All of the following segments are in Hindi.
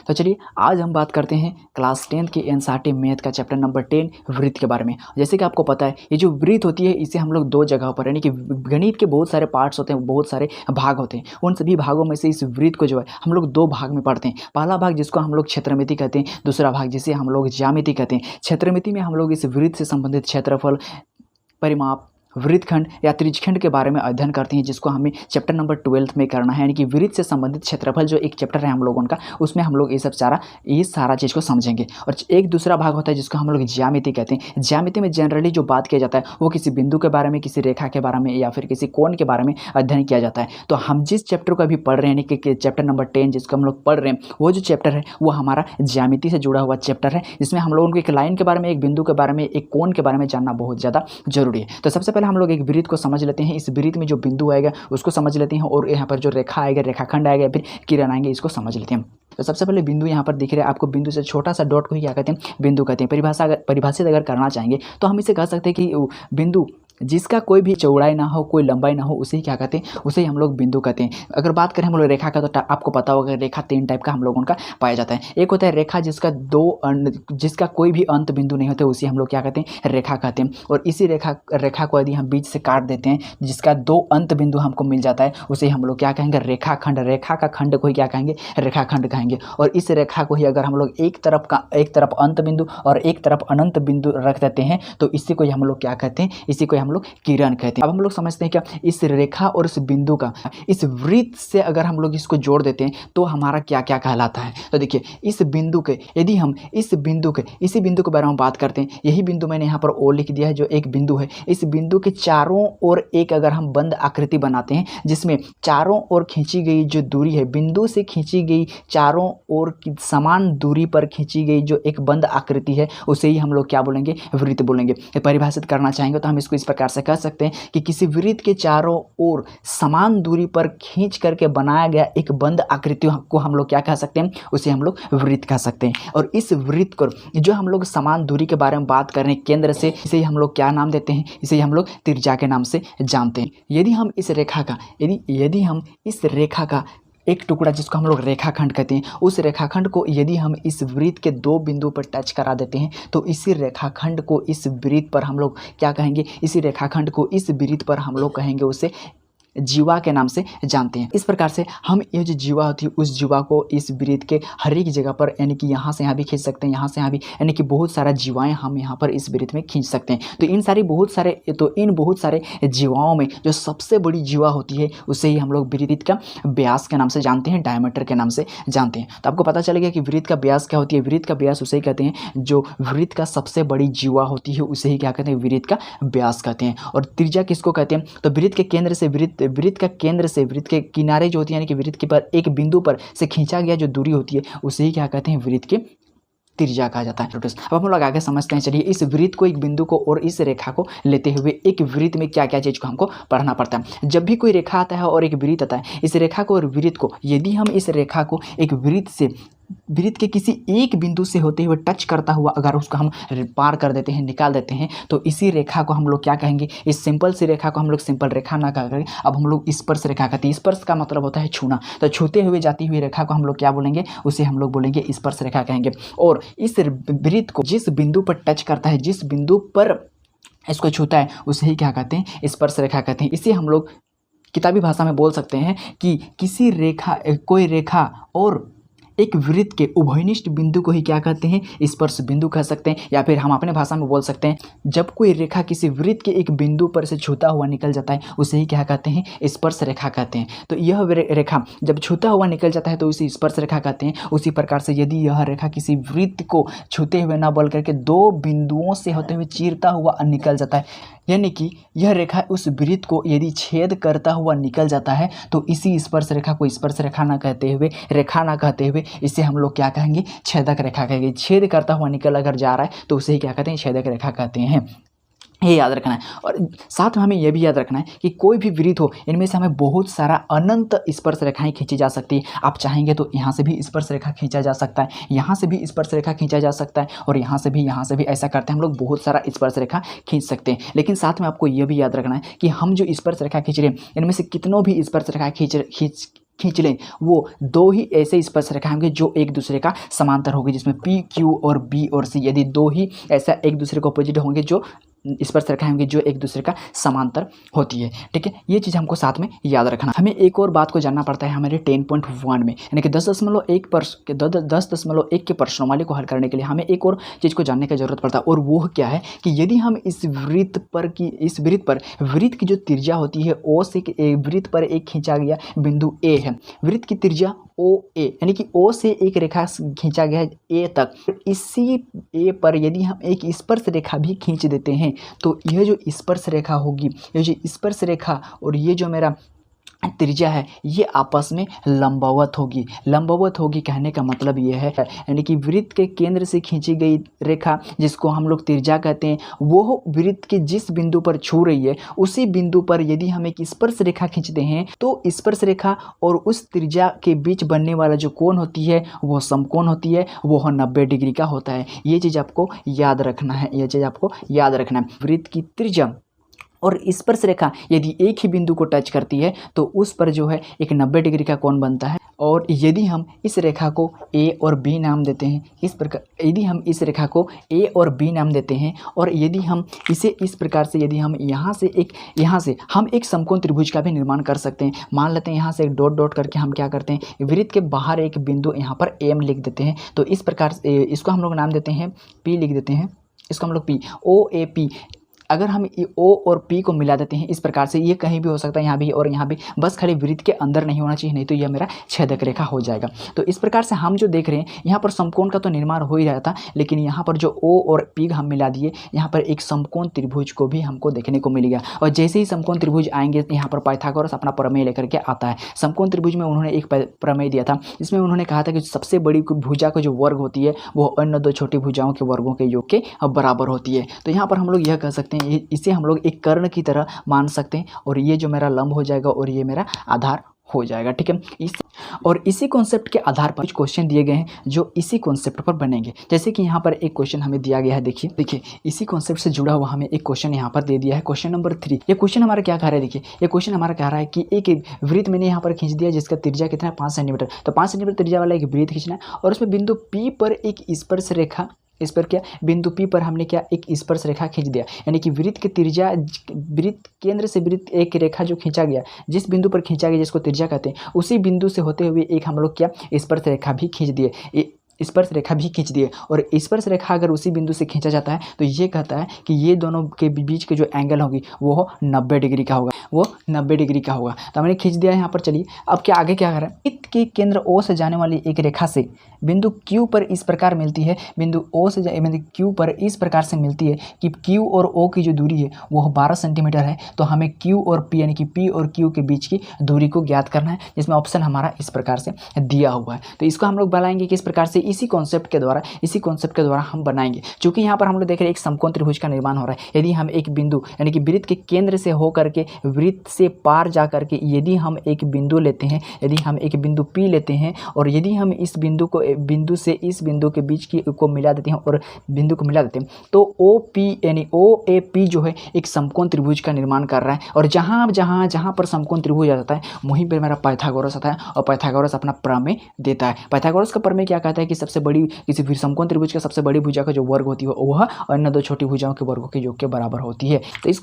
तो चलिए आज हम बात करते हैं क्लास 10 के एनसीईआरटी मैथ का चैप्टर नंबर 10 वृत्त के बारे में। जैसे कि आपको पता है ये जो वृत्त होती है इसे हम लोग दो जगह पर, यानी कि गणित के बहुत सारे पार्ट्स होते हैं, बहुत सारे भाग होते हैं। उन सभी भागों में से इस वृत्त को जो है हम लोग दो भाग में पढ़ते हैं। पहला भाग जिसको हम लोग क्षेत्रमिति कहते हैं, दूसरा भाग जिसे हम लोग ज्यामिति कहते हैं। क्षेत्रमिति में हम लोग इस वृत्त से संबंधित क्षेत्रफल, परिमाप, वृत्तखंड या त्रिज्यखंड के बारे में अध्ययन करते हैं, जिसको हमें चैप्टर नंबर 12 में करना है। यानी कि वृत्त से संबंधित क्षेत्रफल जो एक चैप्टर है हम लोगों का, उसमें हम लोग ये सारा चीज़ को समझेंगे। और एक दूसरा भाग होता है जिसको हम लोग ज्यामिति कहते हैं। ज्यामिति में जनरली जो बात किया जाता है वो किसी बिंदु के बारे में, किसी रेखा के बारे में या फिर किसी कोण के बारे में अध्ययन किया जाता है। तो हम जिस चैप्टर को अभी पढ़ रहे हैं, यानी कि चैप्टर नंबर 10 जिसको हम लोग पढ़ रहे हैं, वो जो चैप्टर है वो हमारा ज्यामिति से जुड़ा हुआ चैप्टर है, जिसमें हम लोगों को एक लाइन के बारे में, एक बिंदु के बारे में, एक कोण के बारे में जानना बहुत ज़्यादा जरूरी है। तो सबसे पहले हम लोग एक वृत्त को समझ लेते हैं। इस वृत्त में जो बिंदु आएगा उसको समझ लेते हैं, और यहाँ पर जो रेखा आएगा, रेखाखंड आएगा, फिर किरण आएंगे, इसको समझ लेते हैं। तो सबसे पहले बिंदु यहाँ पर दिख रहा है आपको, बिंदु से छोटा सा डॉट को ही क्या कहते हैं, बिंदु कहते हैं। परिभाषित अगर करना चाहेंगे तो हम इसे कह सकते हैं कि बिंदु जिसका कोई भी चौड़ाई ना हो, कोई लंबाई ना हो, उसे ही क्या कहते हैं, उसे ही हम लोग बिंदु कहते हैं। अगर बात करें हम लोग रेखा का, तो आपको पता होगा रेखा 3 टाइप का हम लोगों का पाया जाता है। एक होता है रेखा जिसका कोई भी अंत बिंदु नहीं होता, उसे हम लोग क्या कहते हैं, रेखा कहते हैं। और इसी रेखा को यदि हम बीच से काट देते हैं, जिसका 2 अंत बिंदु हमको मिल जाता है, उसे हम लोग क्या कहेंगे, रेखाखंड। रेखा का खंड को ही क्या कहेंगे, रेखाखंड कहेंगे। और इस रेखा को ही अगर हम लोग एक तरफ अंत बिंदु और एक तरफ अनंत बिंदु रख देते हैं, तो इसी को हम लोग क्या कहते हैं, इसी को हम लोग किरण कहते हैं। अब हम लोग समझते हैं क्या, इस रेखा और इस बिंदु का, इस वृत्त से अगर हम लोग इसको जोड़ देते हैं तो हमारा क्या क्या कहलाता है। तो देखिए इस बिंदु के, यदि हम इसी बिंदु के बारे में बात करते हैं, यही बिंदु मैंने यहाँ पर ओ लिख दिया है, जो एक बिंदु है। इस बिंदु के चारों ओर एक अगर हम बंद आकृति बनाते हैं, जिसमें चारों ओर खींची गई जो दूरी है, बिंदु से खींची गई चारों ओर की समान दूरी पर खींची गई जो एक बंद आकृति है, उसे ही हम लोग क्या बोलेंगे, वृत्त बोलेंगे। परिभाषित करना चाहेंगे तो हम इसको इस प्रकार से कह सकते हैं कि किसी वृत्त के चारों ओर समान दूरी पर खींच करके बनाया गया एक बंद आकृति को हम लोग क्या कह सकते हैं, उसे हम लोग वृत्त कह सकते हैं। और इस वृत्त को जो हम लोग समान दूरी के बारे में बात कर रहे हैं केंद्र से, इसे हम लोग क्या नाम देते हैं, इसे हम लोग त्रिज्या के नाम से जानते हैं। यदि हम इस रेखा का एक टुकड़ा, जिसको हम लोग रेखाखंड कहते हैं, उस रेखाखंड को यदि हम इस वृत्त के 2 बिंदु पर टच करा देते हैं, तो इसी रेखाखंड को इस वृत्त पर हम लोग क्या कहेंगे, इसी रेखाखंड को इस वृत्त पर हम लोग कहेंगे उसे जीवा के नाम से जानते हैं। इस प्रकार से हम ये जो जीवा होती है, उस जीवा को इस वृत्त के हर एक जगह पर, यानी कि यहाँ से यहाँ भी खींच सकते हैं, यहाँ से यहाँ भी, यानी कि बहुत सारा जीवाएं हम यहाँ पर इस वृत्त में खींच सकते हैं। तो इन बहुत सारे जीवाओं में जो सबसे बड़ी जीवा होती है, उसे ही हम लोग वृत्त का व्यास के नाम से जानते हैं, डायमीटर के नाम से जानते हैं। तो आपको पता चलेगा कि वृत्त का व्यास क्या होती है। वृत्त का व्यास उसे ही कहते हैं जो वृत्त का सबसे बड़ी जीवा होती है, उसे ही क्या कहते हैं, वृत्त का व्यास कहते हैं। और त्रिज्या किसको कहते हैं, तो वृत्त के केंद्र से वृत्त के किनारे जो होती है, यानी कि वृत्त के पर एक बिंदु पर से खींचा गया जो दूरी होती है, उसे ही क्या कहते हैं, वृत्त के त्रिज्या कहा जाता है। अब हम लोग आगे समझते हैं। चलिए इस वृत्त को, एक बिंदु को और इस रेखा को लेते हुए एक वृत्त में क्या क्या चीज़ को हमको पढ़ना पड़ता है। जब भी कोई रेखा आता है और एक वृत्त आता है, इस रेखा को और वृत्त को, यदि हम इस रेखा को एक वृत्त के किसी एक बिंदु से होते हुए टच करता हुआ अगर उसको हम पार कर देते हैं, निकाल देते हैं, तो इसी रेखा को हम लोग क्या कहेंगे, इस सिंपल सी रेखा को हम लोग सिंपल रेखा ना कहेंगे, अब हम लोग स्पर्श रेखा कहते हैं। स्पर्श का मतलब होता है छूना, तो छूते हुए जाती हुई रेखा को हम लोग क्या बोलेंगे, उसे हम लोग बोलेंगे स्पर्श रेखा कहेंगे। और इस वृत्त को जिस बिंदु पर टच करता है, जिस बिंदु पर इसको छूता है, उसे ही क्या कहते हैं, स्पर्श रेखा कहते हैं। इसे हम लोग किताबी भाषा में बोल सकते हैं कि कोई रेखा और एक वृत्त के उभयनिष्ठ बिंदु को ही क्या कहते हैं, स्पर्श बिंदु कह सकते हैं। या फिर हम अपने भाषा में बोल सकते हैं, जब कोई रेखा किसी वृत्त के एक बिंदु पर से छूता हुआ निकल जाता है, उसे ही क्या कहते हैं, स्पर्श रेखा कहते हैं। तो यह रेखा जब छूता हुआ निकल जाता है तो उसे स्पर्श रेखा कहते हैं। उसी प्रकार से यदि यह रेखा किसी वृत्त को छूते हुए ना बल करके 2 बिंदुओं से होते हुए चीरता हुआ निकल जाता है, यानी कि यह रेखा उस वृत्त को यदि छेद करता हुआ निकल जाता है, तो इसी स्पर्श रेखा को स्पर्श रेखा ना कहते हुए इसे हम लोग क्या कहेंगे, छेदक रेखा कहेंगे। छेद करता हुआ निकल अगर जा रहा है तो उसे ही क्या कहते हैं, छेदक रेखा कहते हैं। ये याद रखना है। और साथ में हमें यह भी याद रखना है कि कोई भी वृत्त हो, इनमें से हमें बहुत सारा अनंत स्पर्श रेखाएं खींची जा सकती है। आप चाहेंगे तो यहाँ से भी स्पर्श रेखा खींचा जा सकता है, यहाँ से भी स्पर्श रेखा खींचा जा सकता है, और यहाँ से भी ऐसा करते हैं हम लोग, बहुत सारा स्पर्श रेखा खींच सकते हैं। लेकिन साथ में आपको यह भी याद रखना है कि हम जो स्पर्श रेखा खींच रहे हैं, इनमें से कितनों भी स्पर्श रेखा खींच लें वो दो ही ऐसे स्पर्श रेखा होंगे जो एक दूसरे का समांतर होगी, जिसमें पी क्यू और बी और सी यदि दो ही ऐसा एक दूसरे को अपोजिट होंगे जो स्पर्श रेखा होंगी जो एक दूसरे का समांतर होती है। ठीक है, ये चीज़ हमको साथ में याद रखना। हमें एक और बात को जानना पड़ता है हमारे 10.1 में, यानी कि 10.1 के प्रश्नों को हल करने के लिए हमें एक और चीज़ को जानने की जरूरत पड़ता है, और वो क्या है कि यदि हम इस वृत्त की जो त्रिज्या होती है ओ से वृत्त पर एक खींचा गया बिंदु ए है, वृत्त की त्रिज्या ओ ए, यानी कि ओ से एक रेखा खींचा गया है ए तक, इसी ए पर यदि हम एक स्पर्श रेखा भी खींच देते हैं तो यह जो स्पर्श रेखा होगी, ये जो स्पर्श रेखा और ये जो मेरा त्रिज्या है ये आपस में लंबवत होगी। लंबवत होगी कहने का मतलब ये है, यानी कि वृत्त के केंद्र से खींची गई रेखा जिसको हम लोग त्रिज्या कहते हैं, वो वृत्त के जिस बिंदु पर छू रही है उसी बिंदु पर यदि हम एक स्पर्श रेखा खींचते हैं तो स्पर्श रेखा और उस त्रिज्या के बीच बनने वाला जो कोण होती है वो समकोण होती है, वो 90 डिग्री का होता है। ये चीज़ आपको याद रखना है, ये चीज़ आपको याद रखना है। वृत्त की त्रिज्या और स्पर्श रेखा यदि एक ही बिंदु को टच करती है तो उस पर जो है एक 90 डिग्री का कोण बनता है। और यदि हम इस रेखा को ए और बी नाम देते हैं, इस प्रकार यदि हम इस रेखा को ए और बी नाम देते हैं और यदि हम इसे इस प्रकार से यदि हम यहाँ से हम एक समकोण त्रिभुज का भी निर्माण कर सकते हैं। मान लेते हैं यहाँ से एक डॉट डॉट करके हम क्या करते हैं, वृत्त के बाहर एक बिंदु यहाँ पर एम लिख देते हैं, तो इस प्रकार से इसको हम लोग नाम देते हैं पी लिख देते हैं, इसको हम लोग पी ओ ए पी। अगर हम ओ और पी को मिला देते हैं इस प्रकार से, ये कहीं भी हो सकता है, यहाँ भी और यहाँ भी, बस खाली वृत्त के अंदर नहीं होना चाहिए, नहीं तो यह मेरा छेदक रेखा हो जाएगा। तो इस प्रकार से हम जो देख रहे हैं यहाँ पर समकोण का तो निर्माण हो ही रहा था, लेकिन यहाँ पर जो ओ और पी हम मिला दिए, यहाँ पर एक समकोण त्रिभुज को भी हमको देखने को मिल गया। और जैसे ही समकोण त्रिभुज आएंगे यहाँ पर पाइथागोरस अपना प्रमेय लेकर के आता है। समकोण त्रिभुज में उन्होंने एक प्रमेय दिया था, इसमें उन्होंने कहा था कि सबसे बड़ी भुजा का जो वर्ग होती है वो अन्य दो छोटी भुजाओं के वर्गों के योग के बराबर होती है। तो यहाँ पर हम लोग यह कह सकते हैं, इसे हम लोग एक कर्ण की तरह मान सकते हैं, और ये जो मेरा लंब हो जाएगा और ये मेरा आधार हो जाएगा। ठीक है, इसी कॉन्सेप्ट के आधार पर कुछ क्वेश्चन दिए गए हैं जो इसी कॉन्सेप्ट पर बनेंगे। जैसे कि यहाँ पर एक क्वेश्चन हमें दिया गया है, देखिए इसी कॉन्सेप्ट से जुड़ा हुआ हमें एक क्वेश्चन यहाँ पर दे दिया है, क्वेश्चन नंबर 3। ये क्वेश्चन हमारा क्या कह रहा है, देखिए ये क्वेश्चन हमारा कह रहा है कि एक वृत्त मैंने यहाँ पर खींच दिया जिसका त्रिज्या कितना है 5 सेंटीमीटर। तो 5 सेंटीमीटर त्रिज्या वाला एक वृत्त खींचना है और उसमें बिंदु P पर एक स्पर्श रेखा, इस पर क्या बिंदु P पर हमने क्या एक स्पर्श रेखा खींच दिया, यानी कि वृत्त के त्रिज्या, वृत्त केंद्र से वृत्त एक रेखा जो खींचा गया, जिस बिंदु पर खींचा गया जिसको त्रिज्या कहते हैं, उसी बिंदु से होते हुए एक हम लोग क्या स्पर्श रेखा भी खींच दिए, स्पर्श रेखा भी खींच दिए। और स्पर्श रेखा अगर उसी बिंदु से खींचा जाता है तो ये कहता है कि ये दोनों के बीच के जो एंगल होगी वो 90 डिग्री का होगा, वो 90 डिग्री का होगा। तो हमने खींच दिया यहाँ पर। चलिए अब क्या आगे क्या कर रहा है, वृत्त के केंद्र O से जाने वाली एक रेखा से बिंदु Q पर इस प्रकार मिलती है, बिंदु O से बिंदु Q पर इस प्रकार से मिलती है कि Q और O की जो दूरी है वो 12 सेंटीमीटर है। तो हमें Q और P यानी कि P और Q के बीच की दूरी को ज्ञात करना है, जिसमें ऑप्शन हमारा इस प्रकार से दिया हुआ है। तो इसको हम लोग बनाएंगे किस प्रकार से, इसी कॉन्सेप्ट के द्वारा हम बनाएंगे। चूंकि यहाँ पर हम लोग देख रहे हैं एक समकोण त्रिभुज का निर्माण हो रहा है। यदि हम एक बिंदु यानी कि वृत्त के केंद्र से होकर के वृत्त से पार जा करके यदि हम एक बिंदु लेते हैं, यदि हम एक बिंदु P लेते हैं और यदि हम इस बिंदु से इस बिंदु के बीच की को मिला देते हैं और बिंदु को मिला देते हैं तो OP यानी OAP जो है एक समकोण त्रिभुज का निर्माण कर रहा है। और जहाँ पर समकोण त्रिभुज आ जाता है वहीं पर मेरा पाइथागोरस आता है और पाइथागोरस अपना प्रमेय देता है। पाइथागोरस का प्रमेय क्या कहता है कि सबसे बड़ी किसी भी समकोण त्रिभुज का सबसे बड़ी भुजा का जो वर्ग होती है वह अन्य दो छोटी भुजाओं के वर्गों के योग के बराबर होती है। तो इसी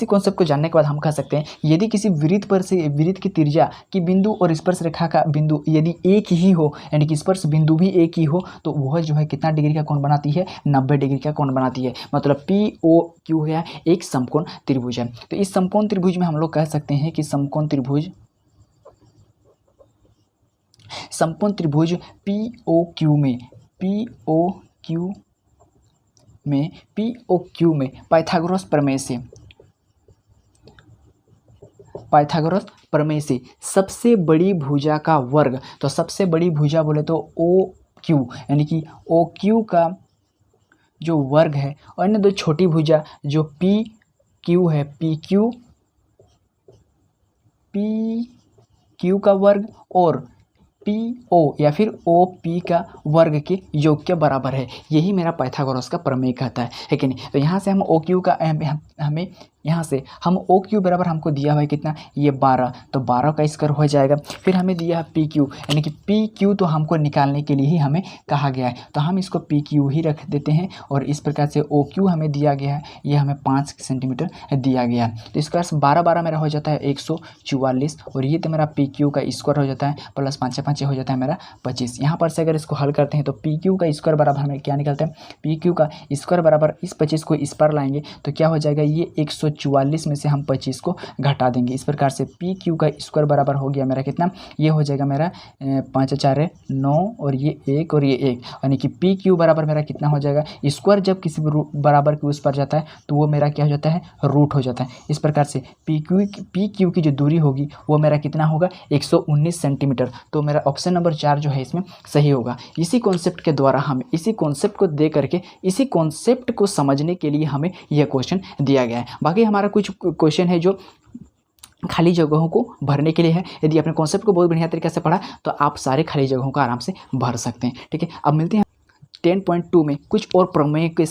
कॉन्सेप्ट को जानने के बाद हम कह सकते हैं यदि किसी वृत्त पर से वृत्त की त्रिज्या की बिंदु और स्पर्श रेखा का बिंदु यदि एक ही हो, यानी कि स्पर्श बिंदु भी एक ही हो, तो वह जो है कितना डिग्री का कोण बनाती है, 90 डिग्री का कोण बनाती है। मतलब POQ है एक समकोण त्रिभुज है। तो इस समकोण त्रिभुज में हम लोग कह सकते हैं कि समकोण त्रिभुज POQ में पाइथागोरस प्रमेय से सबसे बड़ी भुजा का वर्ग, तो सबसे बड़ी भुजा बोले तो OQ यानी कि OQ का जो वर्ग है और अन्य दो छोटी भुजा जो PQ है, PQ का वर्ग और PO या फिर OP का वर्ग के योग के बराबर है। यही मेरा पाइथागोरस का प्रमेय कहता है कि नहीं। तो यहाँ से हम OQ का हमें यहाँ से हम ओ क्यू बराबर हमको दिया हुआ है कितना, ये 12, तो 12 का स्क्वायर हो जाएगा। फिर हमें दिया है पी क्यू, यानी कि पी क्यू तो हमको निकालने के लिए ही हमें कहा गया है, तो हम इसको पी क्यू ही रख देते हैं। और इस प्रकार से ओ क्यू हमें दिया गया है, ये हमें 5 सेंटीमीटर दिया गया है। तो इसका 12 मेरा हो जाता है 144, और ये तो मेरा पी क्यू का स्क्वायर हो जाता है, प्लस 5 5 हो जाता है मेरा 25। यहाँ पर से अगर इसको हल करते हैं तो पी क्यू का स्क्वायर बराबर हमें क्या निकलता है, पी क्यू का स्क्वायर बराबर इस 25 को इस पर लाएंगे तो क्या हो जाएगा, ये 144 में से हम 25 को घटा देंगे। इस प्रकार से पी क्यू का स्क्वायर बराबर हो गया मेरा कितना, ये हो जाएगा मेरा 5 4 9 और ये 1 और ये 1, यानी कि पी क्यू बराबर मेरा कितना हो जाएगा, स्क्वायर जब किसी बराबर के उस पर जाता है तो वो मेरा क्या हो जाता है, रूट हो जाता है। इस प्रकार से पी क्यू की जो दूरी होगी वो मेरा कितना होगा, 119 सेंटीमीटर। तो मेरा ऑप्शन नंबर 4 जो है इसमें सही होगा। इसी कॉन्सेप्ट के द्वारा हमें इसी कॉन्सेप्ट को दे करके इसी कॉन्सेप्ट को समझने के लिए हमें यह क्वेश्चन दिया गया है। बाकी हमारा कुछ क्वेश्चन है जो खाली जगहों को भरने के लिए है। यदि आपने कॉन्सेप्ट को बहुत बढ़िया तरीके से पढ़ा तो आप सारे खाली जगहों को आराम से भर सकते हैं। ठीक है, अब मिलते हैं 10.2 में कुछ और प्रमेय के साथ।